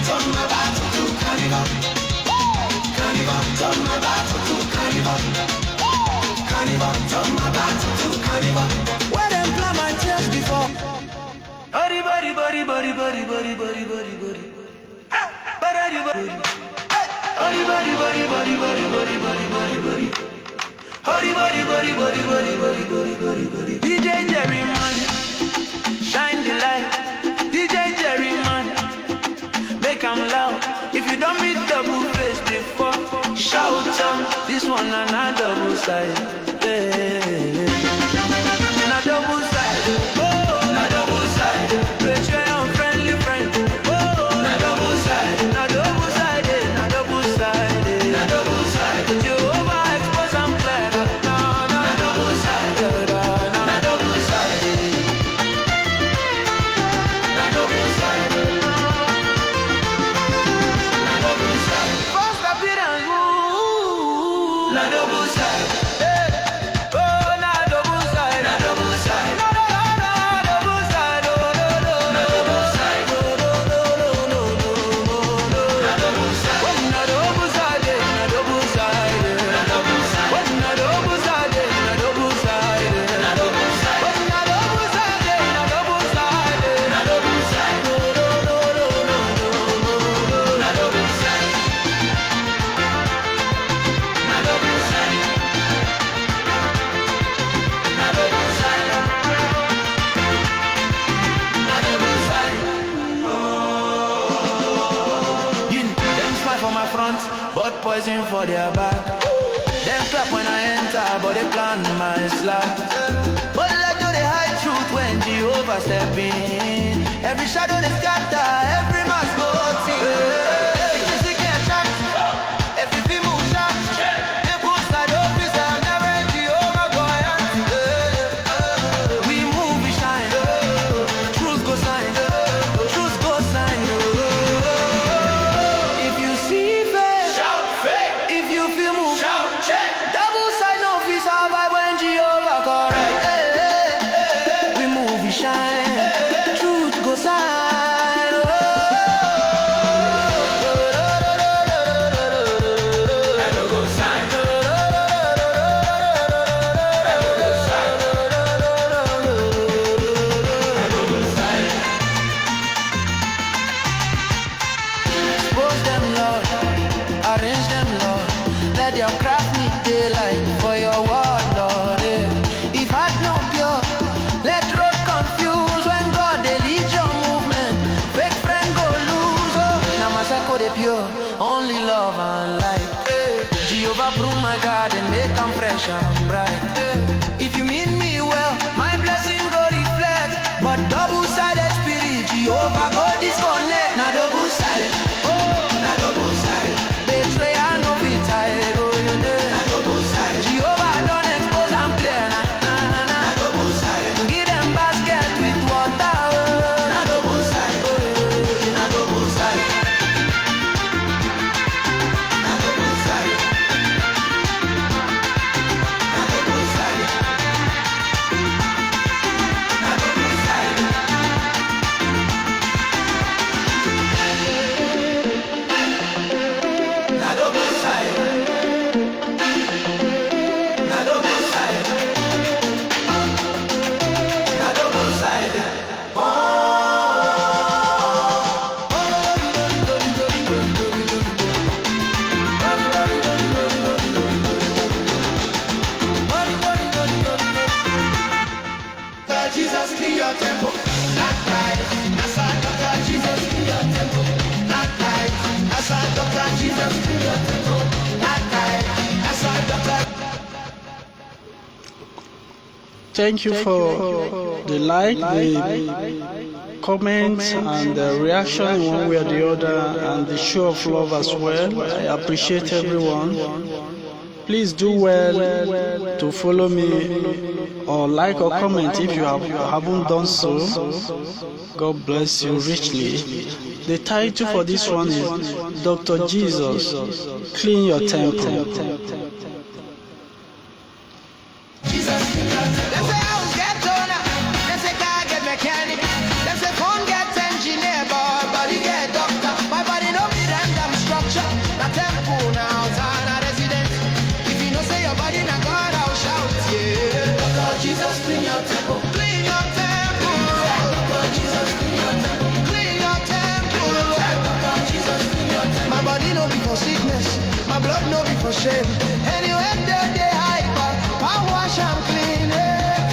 turn my battle to carnival. Carnival, turn my battle to carnival. Carnival, turn my battle to carnival. Where them plan my tears before? Body, body, body, body, body, body, body, body, body. Body, body, body. Body, body, body, body, body, body, body, body, body. Body, body, body, body, body, body, body, body, body. DJ Jerryman, shine the light. DJ Jerryman, make 'em loud. If you don't meet double face before, shout out. This one and a double side. Yeah. Na double side. Oh, na double side. Betray unfriendly friend. Oh, na double side. Na double side. Na double side. Na double side. You overexpose and play. Na double side. Na double side. Na double side. Na double side. First appearance. Na double side. Poison for their back. Them clap when I enter, but they plan my slap. But let do the high truth when Jehovah step in. Every shadow they scatter, every mask goes see. Only love and light. Jehovah prove my God and make them fresh and bright. If you mean me well, my blessing go reflect. But double-sided spirit, Jehovah go disconnect. Now double-sided, oh, now double-sided. Betray and no be tired, oh, you know. Now double-sided. Jehovah don't expose and play, nah. Double-sided. Give them basket with water, oh. Now double-sided, oh, now double-sided. Thank you for the like, the comments, and the reaction one way or the other, and the show of love as well. I appreciate everyone. Please do well to follow me or like or comment if you haven't done so. God bless you richly. The title for this one is Dr. Jesus, Clean Your Temple. Mechanic, them say phone get engineer, but body get doctor. My my blood no be for shame. Anyway, they hide, but power wash am clean.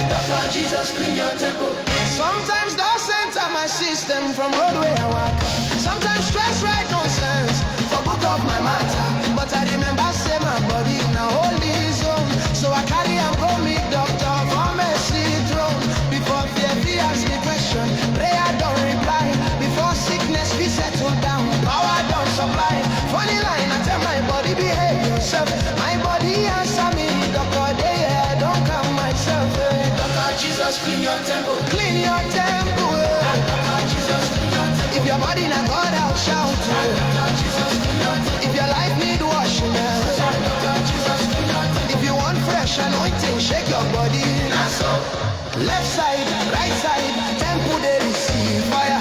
Doctor Jesus, clean your temple. Sometimes those enter my system from roadway I walk. Sometimes stress right nonsense for book of my matter. But I remember say my body in a holy zone. So I carry and go meet doctor for mercy throne. Before fear ask me question, prayer don't reply. Before sickness be settled down, power don't supply. Funny line, I tell my body behave yourself. My body answer me, doctor they don't come myself. Doctor Jesus, clean your temple. Clean your temple. Doctor Jesus, clean your temple. If your body not God out, shout. Doctor Jesus, clean your temple. If your life need washing, Doctor Jesus, clean your temple. If you want fresh anointing, shake your body. So left side, right side, temple they receive fire.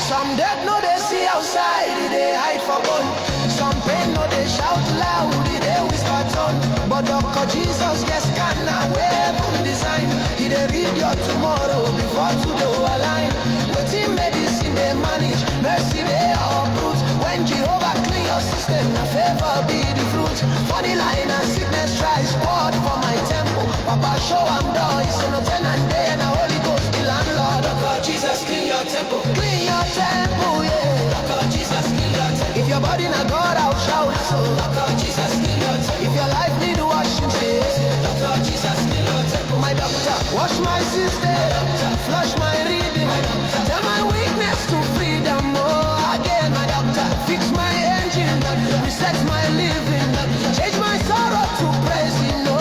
Some dead no they see outside, they hide for gun. Some pain no they shout loud, they whisper tone. But Doctor Jesus, yes, can now weapon design. He they read your tomorrow before today align. But in medicine they manage, mercy they uproot. When Jehovah clean your system, a favor be the fruit. Funny line and sickness tries poured for my temple. Papa show I'm done, it's no 10 and day and a Holy Ghost the landlord. Doctor Jesus, clean your temple. Clean your temple, yeah. Doctor Jesus, clean your temple. If your body not God, I'll shout so. Doctor Jesus, clean your temple. If your life need washing, say. Doctor Jesus, clean your temple. My doctor, wash my system. Flush my reading. Tell my weakness to freedom. Oh, again, my doctor. Fix my engine. Reset my living. Change my sorrow to praising. Oh.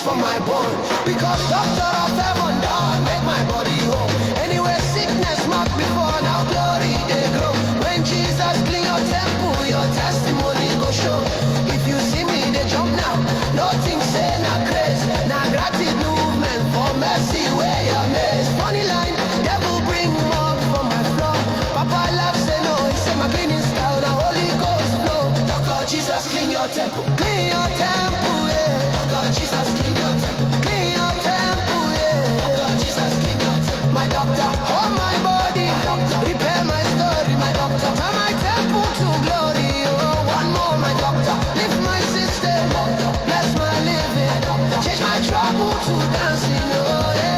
For my bone, because doctor of heaven done make my body whole. Anyway, sickness mark before, now glory they grow. When Jesus clean your temple, your testimony go show. If you see me, they jump now. Nothing say na grace, na gratitude movement for mercy where your maze. Funny line, devil bring up from my floor. Papa love say no, he say my cleaning style, the Holy Ghost flow. Doctor Jesus clean your temple, clean your temple, yeah. Doctor Jesus clean your temple, clean your temple, yeah. Doctor Jesus clean your temple. My doctor, hold my body, doctor, repair my story, my doctor, turn my temple to glory. Oh, one more, my doctor, lift my system, bless my living, change my trouble to dancing. Oh, yeah.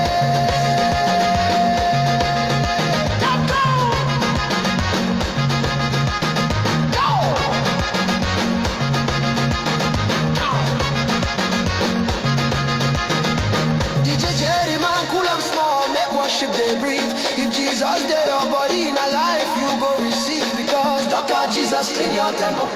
DJ Jerryman, cool and small, make worship they breathe. If Jesus did your body in a life, you go receive. Because Doctor Jesus clean your temple.